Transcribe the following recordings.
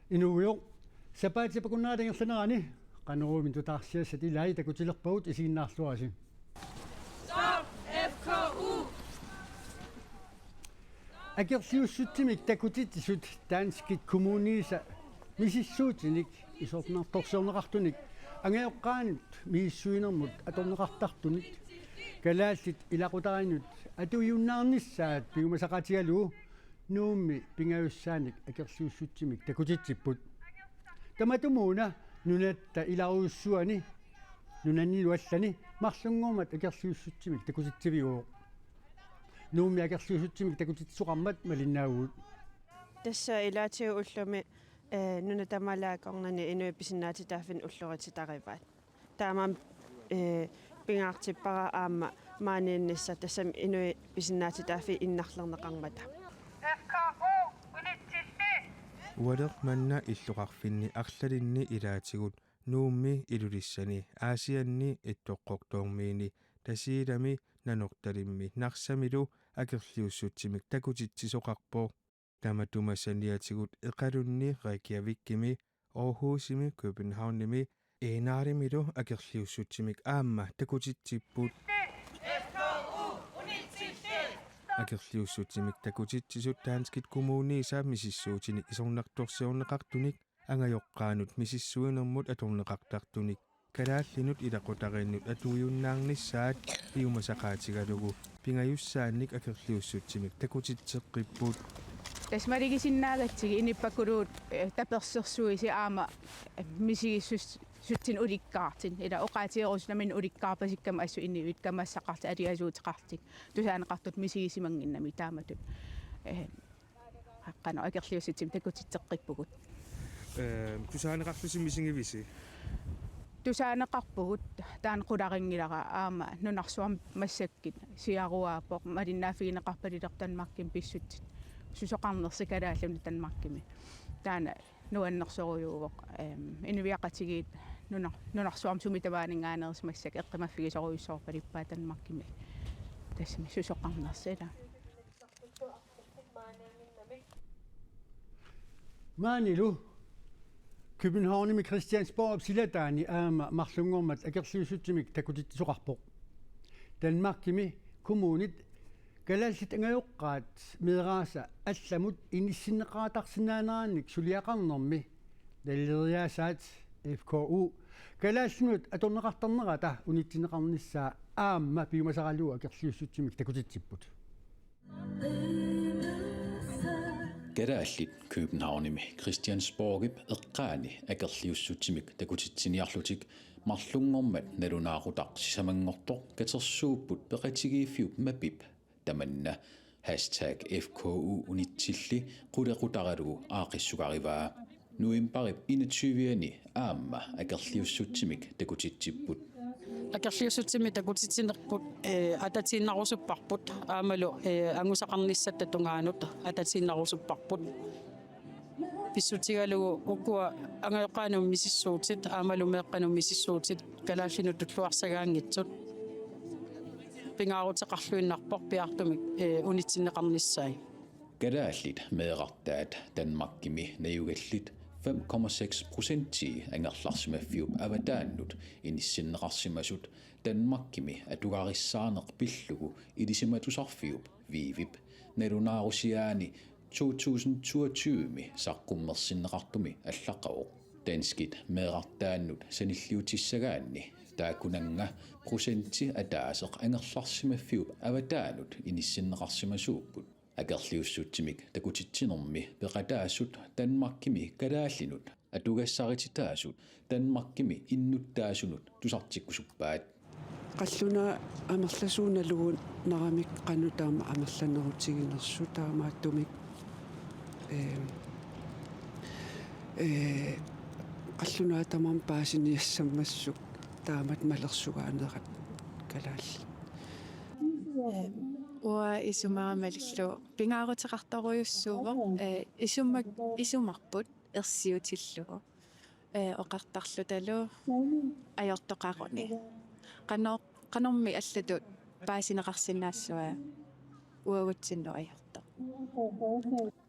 Inuuyo sapaatipakуннаалагерсанерани qanurumin tutaarsiassat ilai takutilerpagut isiinnaarluasi. Stop FKU. Akersiussuttimik takutitsut Danskit kommunisa misissuutinik isornartorsiorneqartunik angaoqqaanut miissuinermut atorneqartartunik kalaallit ilaqutarinnut atuyunnaarnissaat piumasaqatigalu nuummi pingajussaanik akersiussuttimik takutitsipput tamatumuuna nunatta ilaruussuani nunanniluallani marlunngormat akersiussuttimik takutitsiviuo nuummi akersiussuttimik takutitsuqarmat malinnaaguut tassa ilaatiu ullumi nunatamalaaqornani inuipisinnaatitaaffin ullurititarivaat taamam pingaartippara aamma maaniinnissa tassam inuipisinnaatitaaffi innarlerneqarmata FKU unitsilli. Uadeq manna illuqarfinni arlalinni ilaatigut nuummi ilulissani aasianni ittoqqortoormiini tasiilami nanortalimmi narsamilu akerliussutsimik takutitsisoqarpo tamatumassaniatigut eqalunni Reykjavikkimi Aarhusimi Københavnimi eenaarimilu akerliussutsimik aamma takutitsipput akerliussutsimik takutitsisut Danskit kommunisa misissuutini isornartorsiorneqartunik angajoqqaanut misissuinermut atorneqartartunik kalaallinut ilaqutarinnut atuyunnaarnissaat piumasaqaatigalugu pingajussaannik akerliussutsimik takutitseqqipput tasmarigisinnaagatsigi inippakuluut tapersersuisi aama misigissussutin ulikkaartin ila oqaatigeruslamin ulikkaarpasikkama assu inniuit kamassaqarta aliasuuteqartik tusaaneqartut misigisimanginnami taamatut haqqana akerliussutsim takutitseqqipugut tusaaneqarlusi misingivisi tusaaneqarpugut taanqularingilara aama nunarsuam massakkit siaruaapoq malinnaafigineqarpalilertanmarkim pissutsit susoqarnersikalaallumni tanmarkimi taana nuannersorujuuvoq inuviaqatigiit nunarsuam sumitavaaninngaaneris massak eqqimaffigisoruyussoorpalippaa tanmarkimi tassimi susoqarnersila maanilu Københavnimi Christiansborg silataani aama marlungormat akersiussuttimik takutitsoqarpoq Danmarkimi kommunit kalaallit angajoqqaat meeraasa allamut inissinneqaatarsinnaaneraannik suliaqarnermi nalleriaasaat FKU kalaallinut atorneqartarnerata unitsineqarnissaa aamma piumasaqaluu akersiussuttimik takutitsipput Gadaallit Københavnimi Christiansborgip eqqaani akerliussutsimik takutitsiniarlutik marlungormat nalunaaqutaq sisamangortoq katersuupput peqatigiiffiup mapip tamanna #FKU unitsilli qulequtaralugu aaqissukarivaa nuimparip 21 aamma akerliussutsimik takutitsipput akerliussutsimik takutitsinerput atatiinnerusupparput aamalu angusaqarnissatta tungaanut atatiinnerusupparput pissutigalugu ukua angajoqqaanum misissuutit aamalu meeqqanum misissuutit kalaallinut tulluarsagaangitsut pingaaruteqarluinnarpoq piartumik unitsinneqarnissai gadaallit meeqartaat Danmarkimi najugallit 5,6% angerlarsimaffiup avataannut inissinneqarsimasut Danmarkimi atugarissaarneq pillugu ilisimatusarfiup viivip nalunaarusiaani 2022 saqqummersinneqartumi allaqaruq Danskit meeqartaannut sanilliutissagaanni taakunanga prosenti ataaseq angerlarsimaffiup avataanut inissinneqarsimasuupput akerliussutsimik takutitsinermi peqataassut Danmarkimi kalaallinut atugassaritittaasut Danmarkimi innuttaasunut tusartikkusuppaat qalluna amerlasuunalugun naramik qanutaama amerlanerutiginersu taamaattumik qalluna tamam paasiniassammassuk taamat malersugaanеrat kalaalli Ua isumaramalillu pingaaruteqartoruyussuuvoq isumarput ersiutillugu oqartarlutalu ajortoqaruni qanormi allatut paasineqarsinaassua uagutsinnoqajorta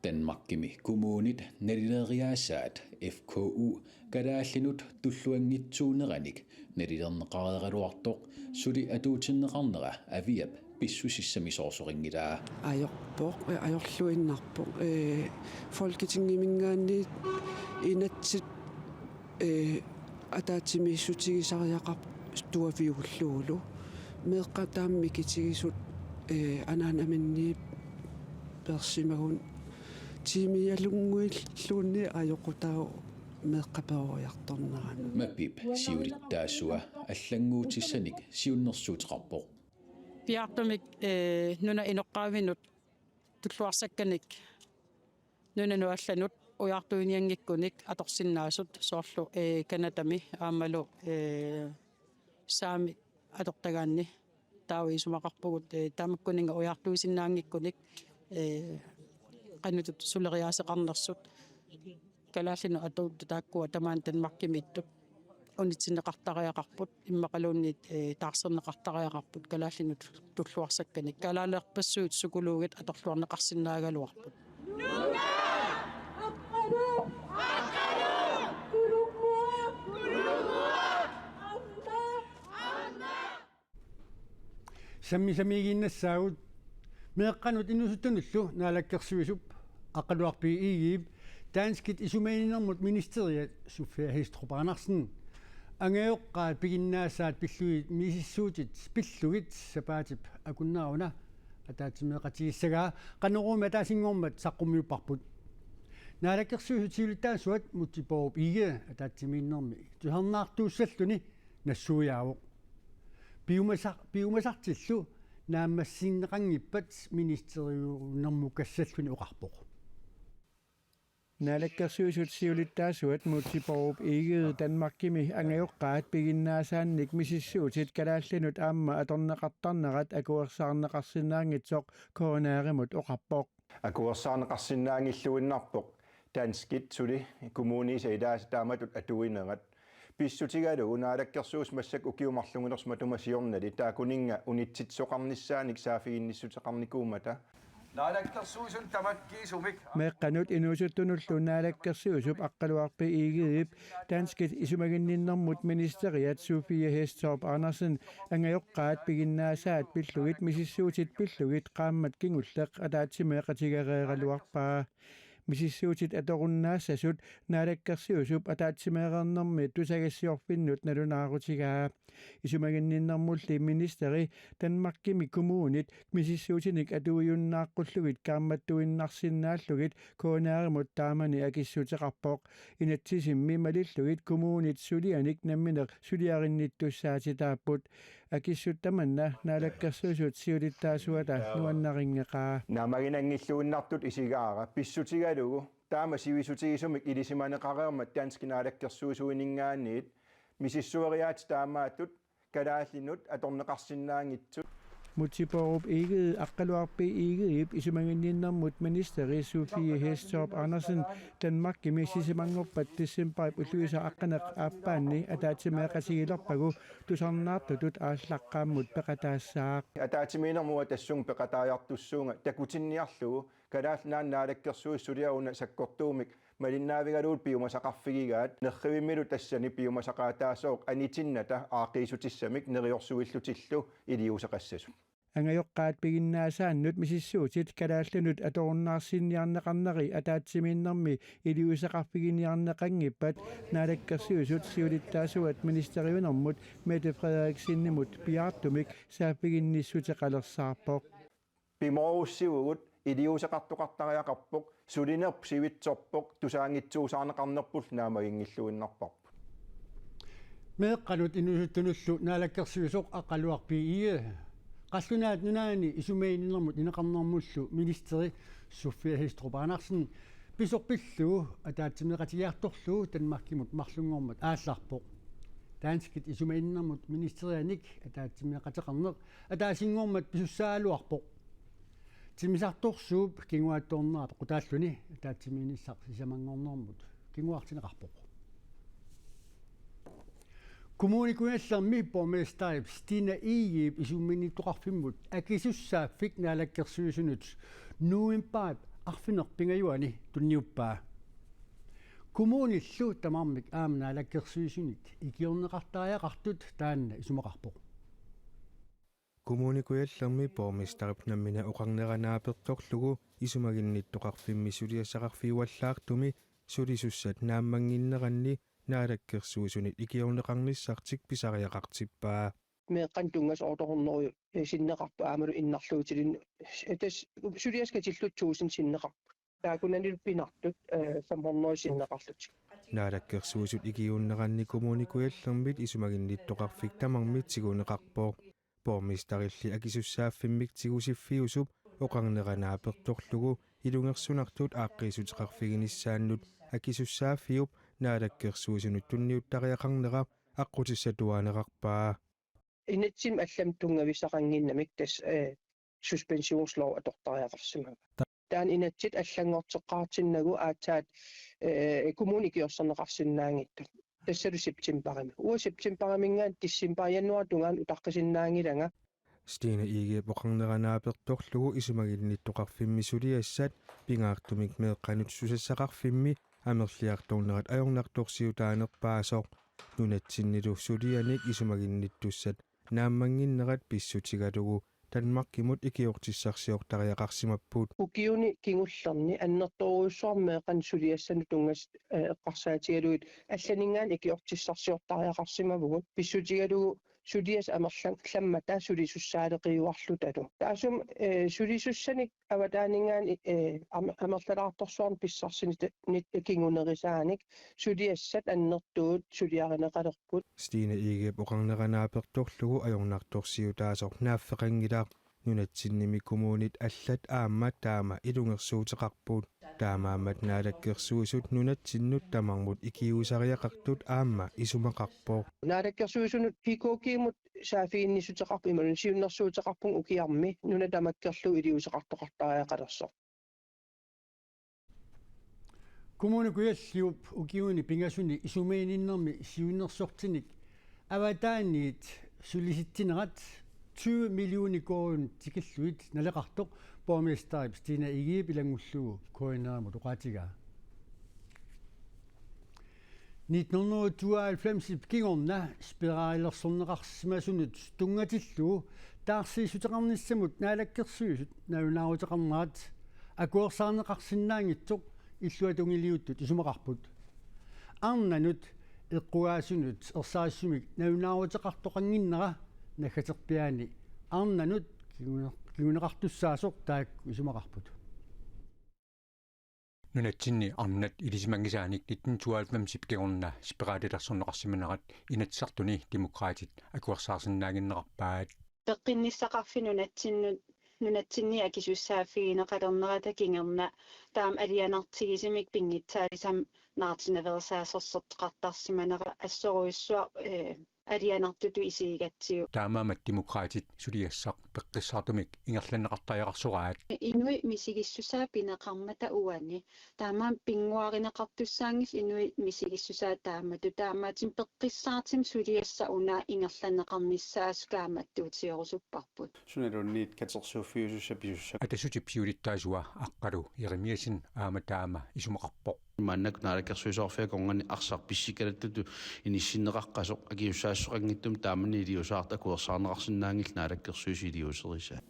Danmarkimi kommunit nerileeriaasaat FKU kadaallinut tulluangitsuuneраник nerilerneqareeruartoq suli atuutinneqarnera aviap pissusissamisoorsoringilaa ajorluinnarpoq folketingimingaanni inatsit ataatsimissutigisariaqar tuaviugulluulu meeqqataammi kitigisut anaanaminni persimagun tiimialunguilluunni ajoqutau meeqqaperujartorneranu mapip siulittaassua аллангуутиссаник сиуннэрсуутеқарпоқ piartumik nuna inoqqaavinut tulluarsakkanik nuna nuallanut ujartuiniangikkunik atorsinnaasut soorlu kanatami aammalu saami atortagaanni taawiisumaqarpugut taamakkuninga ujartuisinnaangikkunik qanutut suleriaaseqarnersut kalaallinu atuut taakkua tamaan Danmarkimiittut unitsinneqartariaqarput immaqaluunniit taarserneqartariaqarput kalaallinut tulluarsakkanik kalaaleerpassuut sukuluugit atorluarneqarsinnaagaluarput саммисамигииннассаагут меэкканут инусуттунуллу наалаккерсуисуп ақалуарпи иигиип таанскит исумаининермут министериат суффиа хиструпаанарсен ангеоққаат пигиннаассаат пиллуит мисиссуутит пиллугит сапаатип акуннааруна атаатимеқатигиссагаа қанерума таасингормат саққумиуппарпут наалаккерсуисут сиулиттаасуат мутсипооп иге атаатимииннерми тухернаартууссаллуни нассуяавоқ биумасартиллу нааммассиннеқангиппат министериунэрмукассаллуни оқарпоқ Naalakkersuisut siulittaasuat mutsipoorup iigede Danmarkimi angajoqqaat piginnaasaanik misissuutit kalaallinut aamma atorneqartarnerat akuersaarneqarsinnaangitsoq koronaarimut oqarpoq akuersaarneqarsinnaangilluinnarpoq Danskit suli kommunisa idaas taamatut atuinerat pissutigalu naalakkersuus massak ukiumarlungunersmatuma siornali taakuninga unitsitsoqarnissaanik saafiginnissutеқарникуумата naalakkersuusun tamakkiisumik meeqqanut inuusuttunullu naalakkersuusup aqqaluarpi iigiip Danskit isumaginninnermut ministeriat Sofie Hestorp Andersen angajoqqaat piginnaasaat pillugit misissuutit pillugit qaammat kingulleq ataatsimeeqatigareeraluarpaa misissuutit atorunnaasasut naalakkersuusup ataatsimeeqernermi tusagassiorfinnut nalunaarutigaa isumaginninnermulli ministeri Danmarkimi kommunit misissuutinik atuujunnaaqqullugit kaammattuinnarsinnaallugit koonaarimut taamani akissuteqarpoq inatsisimmi malillugit kommunit sulianik nammineq suliarinnittussaatitaapput akissuttamanna naalakkersuusut siulittaasuata nuannaringeqaa naamaginangilluinnartut isigaara pissutigalugu taama sivisutigisumik ilisimaneqareermat Danski naalakkersuusuiningaanniit misissueriaat taamaatut kalaallinut atorneqarsinnaangitsut mutsipoorup iigede aqqaluarpi iigeip isumaginninnermut ministeri Sofie Hestorp Andersen Danmarkimi sisimangorpat tissimparip ulluisa aqqaneq aappaanni ataatimeeqasigilerpagu tusarnaartutut ааllaqqaammut peqataassaaq ataatimiinermua tassung peqataajartussuunga takutinniarlugu kalaallinaan naalakkersuissuliaruna sakkortuumik malinnaavigaloot piumasaqarfigigaat nerrivimmilu tassani piumasaqaataasoq anitinnata aaqiisutissamik neriorsuillutillu iliuseqassasut angajoqqaat piginnaasaannut misissuutit kalaallanut atorunnaarsinniarneqarneri ataatsimiinnermi iliuseqarpiginiarneqanngippat naalakkersuusut siulittaasuat ministeriunermut Mette Frederiksinnemut piartumik saappiginnissuteqalersaarpoq pimoorussiugut iliuseqartuqartariaqarpoq sulinerp sivitsorpoq tusaangitsuusaarneqarnerpul naamagingilluinnarparpu meeqqanut inusuttunullu naalakkersuisoq aqaluarpi iige qallunaat nunaani isumaininnermut ineqarnermullu ministeri Sofie Hestorp Andersen pisorpillugu ataatimeeqatigiartorlugu Danmarkimut marlungormat aallarpoq Danskit isumaininnermut ministerianik ataatimeeqateqarneq ataasingormat pisussaaluarpoq timisartorsuup kinguaattorneraap qutaalluni ataatimiinissaq sisamangornermut kinguartineqarpoq Kommunikuellermi borgmester Stina Egieb isuminittoqarfimmut akisussaafik naalakkersuusunut nuimpaap arfinerpingajuani tunniuppaa. Kommunillu tamarmik aamnaalakkersuusunit ikiorneqartaajaqartut taanna isumaqarpoq. Kommunikuellermi borgmesterip nammina oqarneranaapertorlugu isumaginnittoqarfimmi suliassaqarfiuallaartumi sulisussat naammanginneranni naalakkersuusunit ikiorneqarnissartik pisariaqartippaa. meeqqan tungas ortornerju sinneqarpa aamalu innarluutilin etas suliaskatilluutsuusin sinneqarpa taakunanil pinartut samornoi sinneqarlut naalakkersuusut ikiunneranni kommunikuellermit isumaginnittoqarfik tamarmit siguneqarpoo borgmesterilli akisussaaffimik tigusiffiusup oqarneranaapertorlugu ilungersunartut aaqqiisuteqarfiginissaannut akisussaafiup naalakkersuusunut tunniuttariaqarnera аққутиссатуанеқарпаа инатсим аллам тунгависсақангиннамик тас suspensionslov аторториақарсимага таан инатсит аллангортеққартиннагу аатаат коммуникиорсернеқарсинаангитту тассалу септембарами уа септембарамингаан тиссимпар януартунгаан утаққисиннаангилага Stina Egieb oqarneranaapertorlugu isumaginnittoqarfimmi suliassat pingaartumik meeqqanut susassaqarfimmi amerliartornerat ajornartorsiutaanerpaasoq nunatsinnilu sulianik isumaginnittussat naammanginnerat pissutigalugu Danmarkimut ikiortissarsiortariaqarsimapput ukiuni kingullerni annertoruussuarmeeqan suliassanu tungas eqqarsaatigaluit алланингаан ikiortissarsiortariaqarsimavugut pissutigalugu sulias amerlang ламмата sulisussaaлекиуарлуталу таасум sulisussаник аватаанигаан амерлалаарторсуарн писсарсинит кингунерисааник suliassat аннертуут suliаринеқалерпут Stina Egieb oqarneranaapertorlugu ajornartorsiutaasoq naaffeqangilaaq nunatsinimi kommunit allat aamma taama ilungersuuteqarpuut taamaammat naalakkersuusut nunatsinnut tamarmut ikiusariaqartut aamma isumaqarpoo naalakkersuusunut pikokiimut saafiinnisuteqarpu imalun siunnersuuteqarpun ukiarmi nunatamakkerlu iliuseqartoqartariaqalersoq Kommunikuelliup ukiuni pingasuni isumeeniinnermi siunnersortinik avataaniit sulisittinerat 20 millioni korun tikilluit naleqartoq borgmesterip Stina Egieb ilangullugu koinaamut uqaatigaa 1992 kingorna spiraalersorneqarsimasunut tungatillugu taarsiisuteqarnissamut naalakkersuusut naunaaruteqarnaat akuersaarneqarsinnaangitsoq иллуатунгилиуттут исумақарпут арнанут эққуаассунут ерсаассумик наунаарутеқартоқангиннера наггатерпиаани арнанут кигунеқартуссаасоқ таак исумақарпут нунатсинни арнат илисимангисааник 1992 кигорна спираалилерсорнеқарсиманерат инатсартуни демократит акуерсаарсинаагиннеқарпаат пеққинниссақарфи нунатсинни акисуссааффигинеқалернерата кингерна таам алианартигисимик пингитсаалисам наартинаверсаасорсоттеқартарсиманера ассоруиссуа алианартуту исигатсиу таамаамат демократит сулиассақ пеққиссаартумик ингерланеқартариақарсораат инуи мисигиссусаа пинеқармата уани таамаам пингуаринеқартуссаангис инуи мисигиссусаа таамату таамаатим пеққиссаартим сулиасса унаа ингерланеқарниссаас кааматтуутиорусуппарпут сунелунниит катерсууффиусусса писусса атасутип сиулиттаасуа аққалу еремиасин аама таама исумақарпоқ маннак наалаккерсуисоорфиа конгани арсар писсикалаттуту иниссиннеқаққасоқ акиуссаассоқангиттум таамани илиусаарта куерсаарнеқарсинаангил наалаккерсуиси илиусериса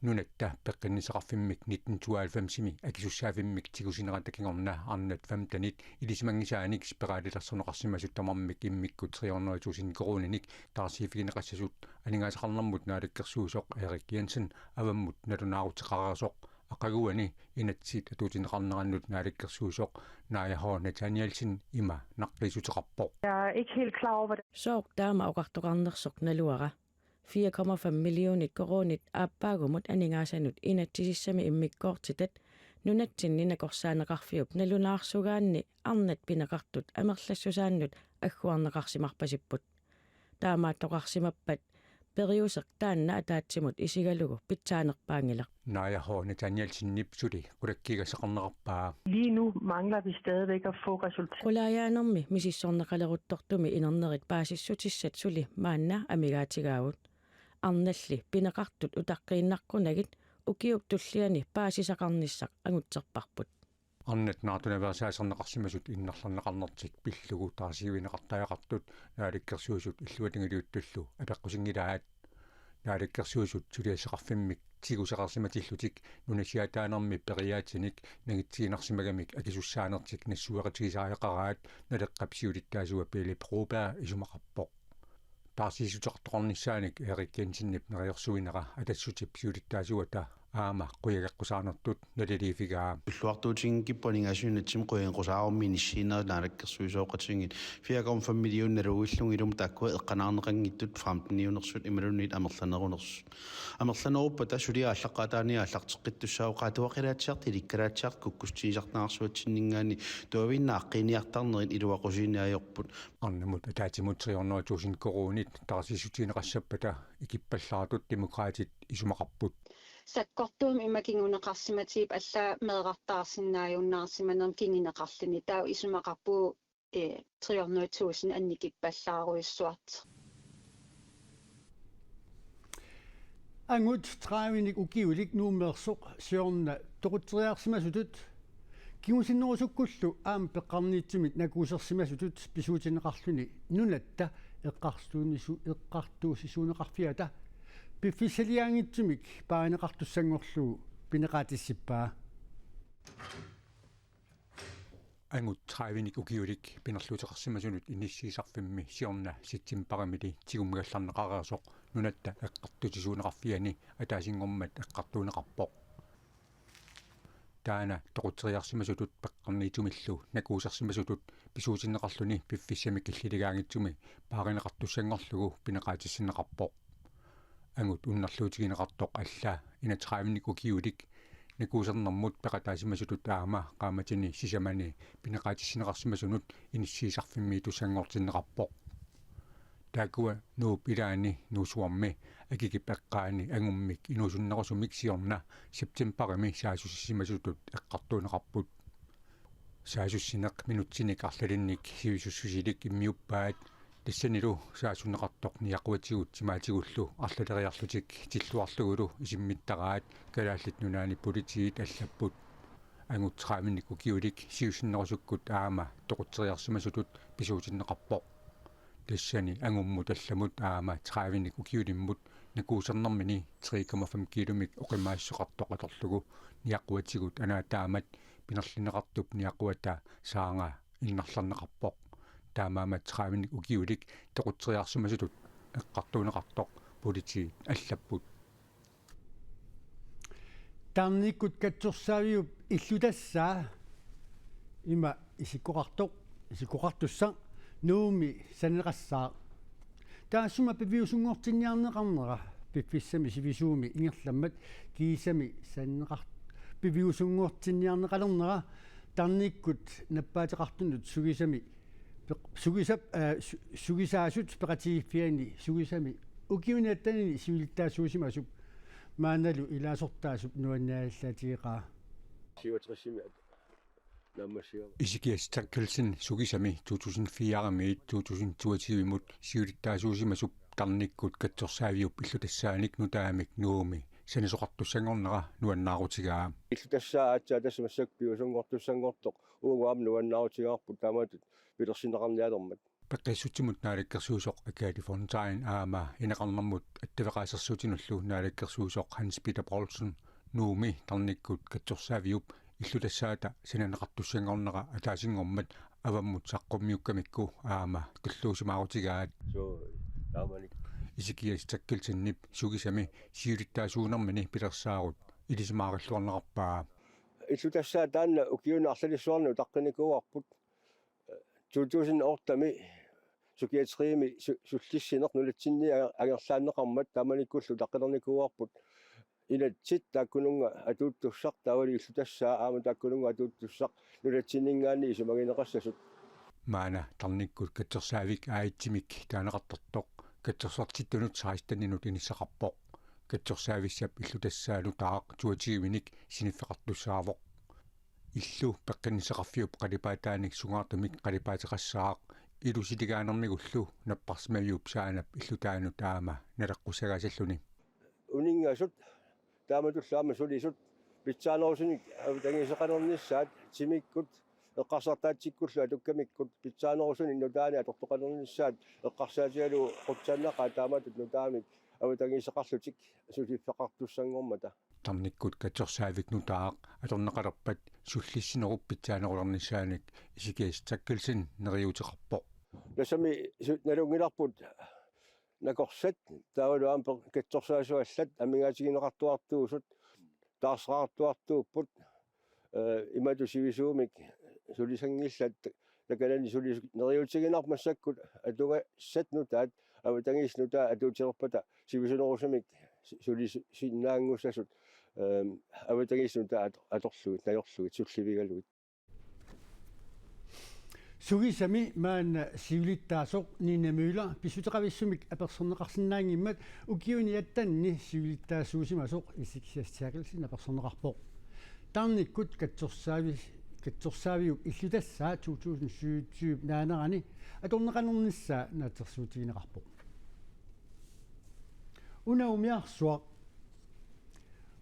нунатта пеққиннисақарфиммик 1992-ми акисуссаафиммик тигусинерата кингорна арнат 15-нит илисимангисааник спираалилерсорнеқарсимасут тамармик иммиккут 300 коруниник таарсиифигинеқассасут анингаасақарнэрмут наалаккерсуусоқ Эрик Jensen аваммут налунаарутеқарерсоқ ақагуани инатсит атуутинеқарнераннут наалаккерсуусоқ нааяхоо Nathanielsen има наққисутеқарпоқ соқ таама оқартоқарнерсоқ налуара 4,5 millionit koronit aappаагумут анингаасанут инатсисиссами иммиккоортитат нунатсиннинакорсаанеқарфиуп налунаарсугаанни арнат пинеқартут амерлассусааннут аггуарнеқарсимарпасиппут таамааттоқарсимаппат periusaq taanna ataatsimut isigalugu pitsaanerpaangilaq. Naja hårene Danielsen suli kulakkigasaqarnerpaa. Lige nu mangler vi stadigvæk at få resultater. Qulaayaanarmi misissornaqaleruttortumi inernerit paasissutissat suli maanna amigaatigaavut. Arnalli pineqartut utaqqiinnaqqunnagit ukiup tulliani paasisaqarnissaq angutserparput. Annet naatunaversaasarneqarsimasut innerlarneqarnertik pillugu taasiuineqartajaqartut naalikkersuusut illuatingiliuttullu apeqqusingilaat naalikkersuusut suliassaqarfimmik tiguseqarsimatillutik nunasiataanermi periaatinik nagitsiinarsimagamik akisussaanertik nassuaqatigisaajaqaraat naleqqapsiulittaasua Pele Proba isumaqarpoq taasiisuteqartoqarnissaanik Erik Jensinnip neriorsuinera atassutip siulittaasuata aama quyageqqusaanertut naliliifigaa Luartuutin kipponingaasuunatsim quyanqusaarumminissiinera naalakkersuisooqatingit 4,5 millioonnaluuillungilum taakkua eqqanaarneqangittut 15 imalunniit amerlaneruppa tassuliaallaqaataani aallarteqqittussaau qaatuaqilaatsiart ilikkalaatiart kukkustiisarnaarsuatsinningaani tuavinnaaqqiiniartarnerin iluaqusiniajorput arnamut ataatimut 300,000 koruunit tarsisutiineqassapata ikippallaartut demokraatit isumaqarput Sakkortuum imakinguneqarsimatip alla meeqartaarsinnaajunnaarsimanerm kingineqarluni taa isumaqarpu 300,000 annikippallaaruissuart. Angut traavinik ukiulik nuummersoq siorna toqutriarsimasutut kiusinnerusukkullu aam peqqarniitsimit nakuusersimasutut pisuutineqarluni nunatta eqqartuusisuuneqarfiata piffissaliaangitsimik paaneqartussangorlugu pineqaatissippaa angut traavinik ukiulik pinerluuteqarsimasunut inissiisarfimmi siorna sitsimparamili tigumgallarneqareersoq nunatta eqqartusisuuneqarfiani ataasingormat eqqartuuneqarpoq taana toqutriarsimasutut peqqarniitumillu nakuusersimasutut pisuutineqarluni piffissamik illiligaangitsumi paaqineqartussangorlugu pineqaatissinneqarpoq angut unnarluutigineqartoq alla inatraavinik ukiulik nakuusernermut peqataasimasutut aama qaamatini sisamani pineqaatissinneqarsimasunut inissiisarfimmiitussangortinneqarpoq taakua nuup ilaani nuusuarmi akikip eqqaani angummik inuusunnerusumik siorna septemparimi saasussimasutut eqqartuuneqarput saasussineq minutsinik arlalinnik sivisussusilik immiuppaat тассанилу саасуннеқартоқ ниақуатигут симаатигуллу арлалериарлутик тилluарлугулу исиммиттараат калааллит нунаани политигит аллаппут ангутсрааминник укиулик сиусиннерусуккут аама тоқутсериарсимасутут писуутиннеқарпоқ тассани ангумму талламут аама траавинник укиулиммут накуусернэрмини 3,5 киломик оқимаассоқартоқ аторлугу ниақуатигут анаатаамат пинерлинеқартуп ниақуата саанга иннарларнеқарпоқ таамаамат траавинник укиулик тоқутсериарсимасутут эққартуунеқартоқ полити аллаппут таамниккут катсорсаавиуп иллутассаа има исиккоқартусса нууми санеқассаа таассума пивиусунгортинниарнеқарнера пипписсами сивисууми ингерламмат киисами саннеқар пивиусунгортинниарнеқалернера тарниккут наппаатеқартунут сугисами сугисап сугисаасут пеқатигиффиани сугисами укиунаттанини сивилтаасуусимасуп maaнаlu ilasortaasup nuannaallatiiqaa siuatrissimiat nammasia isikiastakkelsin sugisami 2004 2022 siulittaasuusimasup tarnikkut katsorsaaviup illutasaanik nutaamik nuumi sanisoqartussangornera nuannaarutigaa illutassaatsaa tasmassak piusungortussangortoq uugaam nuannaarutigaarput taamatut pilersineqarnialermat peqqissutsimut naalikkersuusoq akaati Fontaine aama ineqarnermut attavaqaasersuutinullu naalikkersuusoq Hans Peter Paulsen nuumi tarnikkut katsorsaaviup illutassaata sinaneqartussangornera ataasingormat avammut saqqummiukkamikku aama tulluusimaarutigaat so taamanik isikiastakkelsinnip sugisami siulittaasuunermini pilersaarut ilisimaaralluarnerarpaa illutassaa taanna ukiunaarlalissuarnu taqqinikuarput 2008 sukiatriimi sullissinernulatsinni agerlaanneqarmat taamanikkullu taqqinernikuarput inatsit taakkununga atuuttussaq taawali illutassaa aama taakkununga atuuttussaq nulatsinningaanni isumagineqassasut maana tarnikkut katsersaavik aitsimik taaneqartortoq катсерсартиттунут саистаннинут инissaqarpoq катсерсаависсап иллутассаану таақ туатигивиник синиффеқартуссаавоқ иллу пеққиннисақарфиуп қалипаатааник сугаартамик қалипаатеқассаақ илуситигаанермигуллу наппарсимавиуп саанап иллутаану таама налаққусагасаллуни унингаасут тааматуллаама сулисут питсаанерусуник автангисеқанерниссаат тимиккут эққарсартаатсиккуллуа туккамиккут питсаанерусуни нутаани аторторқанерниссаат эққарсаатигалу қутсааннақаа тааматут нутаамик автангисеқарлутик сулиффеқартуссангормата тарниккут катсерсаавик нутаақ аторнеқалерпат суллиссинеруп питсаанерулернissaаник исикеис таккилсин нериутеқарпоқ насами налунгиларпут накорсат таавалуам катсерсаасуаллат амигаатигинеқартуартуусут таарсраартуартууппут имату сивисуумик сулисангиллат такалани сулис нериутигинармассаккут атуга сатнутаат аватангиснута атуутиерпата сивисунерусамик сулис синнаангуссасут аватангиснута аторлугит наёрлугит сулливигалугит сугисами маана сивилиттаасоқ нинамюла писутеқависсумик аперсорнеқарсинаангиммат укиуни аттанни сивилиттаасуусимасоқ исиксиассаакилсина аперсорнеқарпоқ тарниккут катсорсаавиук иллутассаа 2027 наанерани аторнеқанерниссаа наатерсуутигинеқарпоқ унаумиарсуақ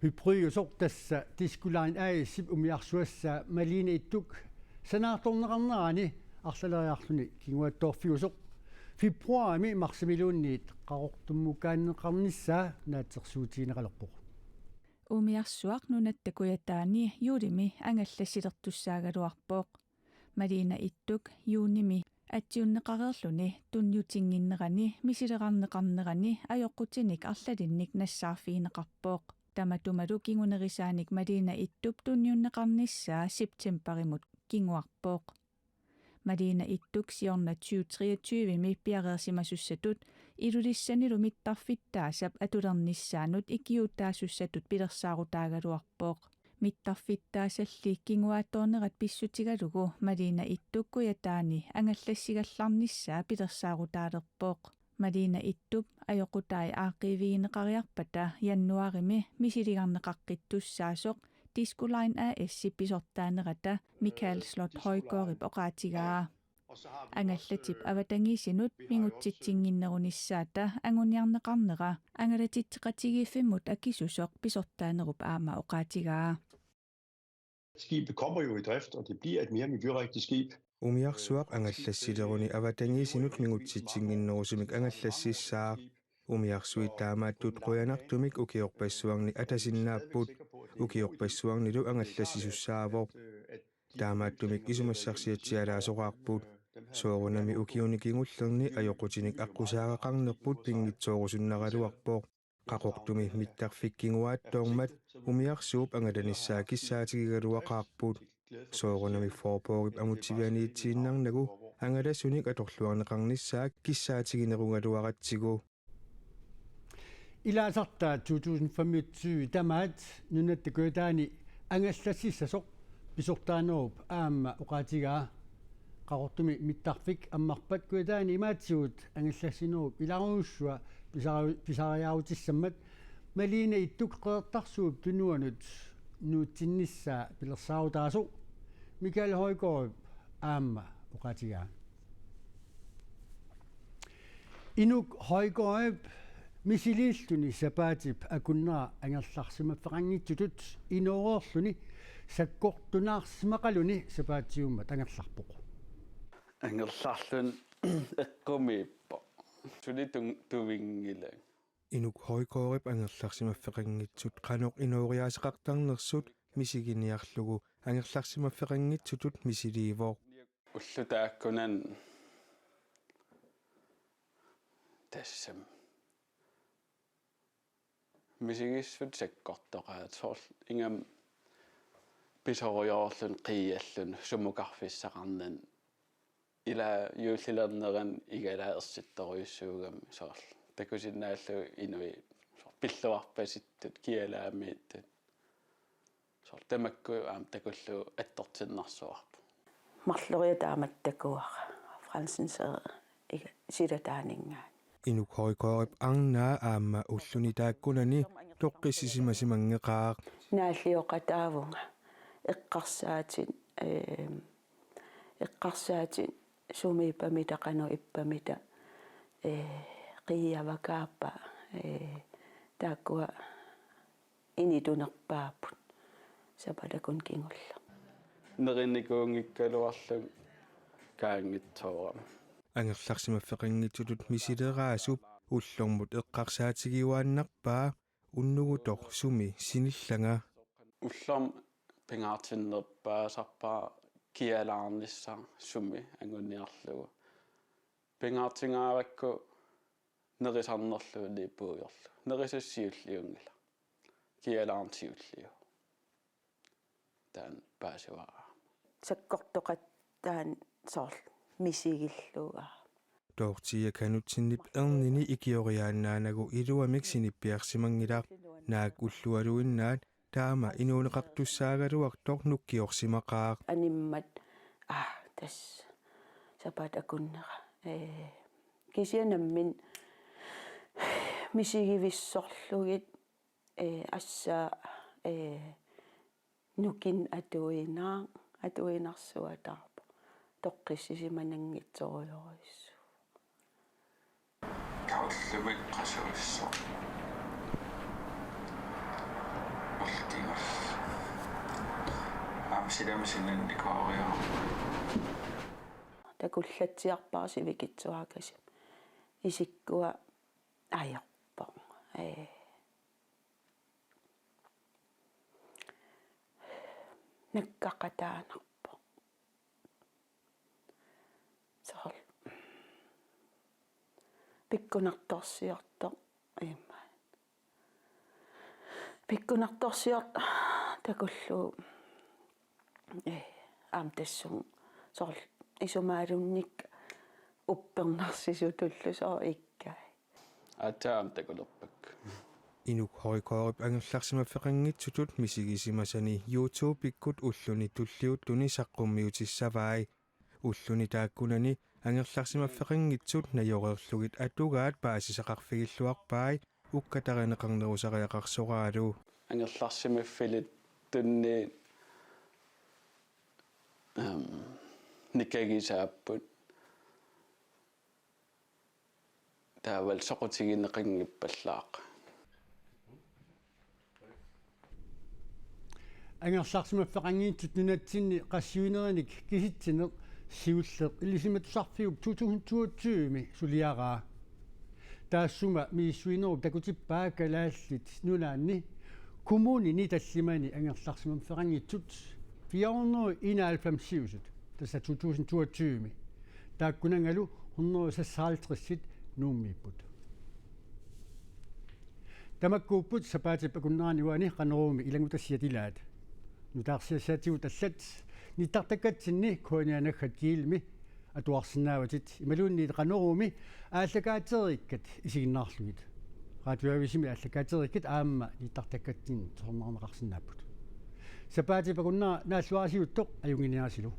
hybrydusоқ тасса дискулайн аиссип умиарсуассаа малина иттук санаарторнеқарнерани арлалериарлуни кигуатторфиусоқ фибруарми марсимилуунниит қақортуммукааннеқарниссаа наатерсуутигинеқалерпоқ умиарсуақ нунаттакуятаани юулими ангаллассилертуссаагалуарпоқ малина иттук юуними атсиуннеқарерлуни туннютингиннерани мисилеқарнеқарнерани аёққутиник арлалинник нассаарфиинеқарпоқ таматумалу кингунерисааник малина иттуп тунниуннеқарниссаа септемберимут кингуарпоқ малина иттук сиорна 2023ми пиареерсимасуссатут илулиссанилу миттарфиттаасап атулерниссаанут икиутаасуссатут пилерсаарутаагалуарпоқ миттарфиттаасалли кингуаатторнерат писсутигалугу малина иттуккуятаани ангаллассигалларниссаа пилерсаарутаалерпоқ малина иттуп аёқутаи аақивиинеқариарпата яннуарими мисилигарнеқаққиттуссаасоқ дискулайн аэсси писортаанерата Мikael Slot Højgaard оқаатигаа ангаллатип аватангисинут мигутситсингиннерунissaата ангуниарнеқарнера ангалатитсеқатигиффиммут акисусоқ писортаанеруп аама оқаатигаа Skibet kommer jo i drift, og det bliver et mere miljørigtigt skib. Umiarsuaq angallassileruni avatangisinut mingutsitsinginnerusumik angallassissaa umiarsuit taamaattut quyanartumik ukiorpassuarni atasinnaappuut ukiorpassuarnilu angallassisussaavorp taamaattumik isumassarsiatsialaasoqaarpuut soorunami ukiunikingullerni ajoqutinik aqqusaaqaqarnerput pingitsoorussunnaraluarpooq qaqortumi mittarfikkinguaattoormat umiarsuup angalanissаа kissaatigigaluaqaarpuut soorunami forpoorip amutivianiitsiinnarnagu angalassunik atorluarneqarnissaa kissaatiginarugaluaqatsigu илаасартаа 2025 тамаат нунаттакуутаани ангаллассиссасоқ писортаанеруп аама оқаатигаа qaqortumi mittарфик аммарпат куутаани имаатсигут ангаллассинеруп иларуussua писариаутиссаммат малина иттук qeertarsuup tunuanut nuutsinnissaa пилерсаарутаасо Mikael Højgaard аама оқаатигаа инук Højgaard мисилииллуни сапаатип акуннера ангерларсимаффеқангитсутут иноорлуни саккортунаарсимақалуни сапаатсиумма тангерларпоқ ангерларлун эққумииппо сулитун тувингила инук Højgaard ангерларсимаффеқангитсут қаноқ иноориаасеқартарнерсут мисигиниарлугу ангерларсимаффеқангитсутут мисиливоо уллутааккунан тассам мисигиссут саккортоқаат соорл ингам писориоорлун қиаллун сумукарфиссақарнан ила юуллилернеран игалаерситторуйуссуугам соорл такусиннааллу инуи пиллуарпаситтут киалаамииттут соорл тамакку аам такуллу аттортиннарсуарпу марлориа тааматтакуара франсенсер силатаанингаа Inuk hoikoorip arnaa aamma ulluni taakkunani toqqissisimasimangеqaaq нааллиоқатаавунга эққарсаатин сумииппамита қано иппамита қиявакааппа тааккуа инитунерпааппут сапалакун кингулла неринникуунгиккалуарлу каангитсоорама ангерларсимаффеқингитсутут мисилераасуп уллормут эққарсаатигиуааннарпаа уннугутор суми синиллага уллорм пингаартиннерпаасарпаа киалаарнisса суми ангунниарлугу пингаартингаавакку нерисарнерлуни пууйорлу нерисассиуллиунгила киалаарнсиуллиу таан паасуаа саккортоқат таан соор мисигиллуга тоортия канутсиннип эрнини икиориааннаанагу илуамик синиппиарсимангилаа наак уллуалуиннаат таама инуунеқартуссаагалуартор нуккиорсимақаақ аниммат тас сапат акуннера кисианаммин мисигивиссорлугит ассаа нукин атуинарсуатаарпа тоққиссисиманангитсориорису кауллугит қасуиссо амсиламсинанникоориа такуллатсиарпаарсивикитсуакасим исиккуа аярпа наккақатаанарпа соор пиккунарторсиорто имма пиккунарторсиорт такуллу амтассун соор исумаалунник уппернарсисутуллу соор иккай атаам такулерпак инук хоикоорп ангерларсимаффеқангитсутут мисигисимасани YouTube иккут уллуни туллиуттуни саққуммиутиссаваи уллуни тааккунани ангерларсимаффеқангитсут наёрерлугит атугаат паасисақарфигиллуарпаи уккатаринеқарнерусариақарсораалу ангерларсимаффилит тунни никагисааппут таавал соқутигинеқингиппаллаақ ангерларсимаффеқангиитсут нунатсинни qassiuinernik kisitsinеқ siulleq illisimatussarfiup 2022 suliaraa taassuma miissuinerup takutippaa kalaallit nunaanni kommuni ni tallimani angerlarsimamfeqangitsut 491 tassa 2022 taakkunangalu 156 nuummiipput tamakkuupput sapaatippakunneraniuani qaneruumi ilangutassiatilaat nutaarsiasaatigu tallat nittartakatsinni koonianaggat kiilmi atuarsinnaawatit imaluunniit qaneruumi ааллакаатериккат исигиннаарлугит радиоависими ааллакаатериккат аама нитартаккатсин торнарнеқарсинааппут сапаатипакуннера нааллуарасиуттоқ аюнгиниарсилу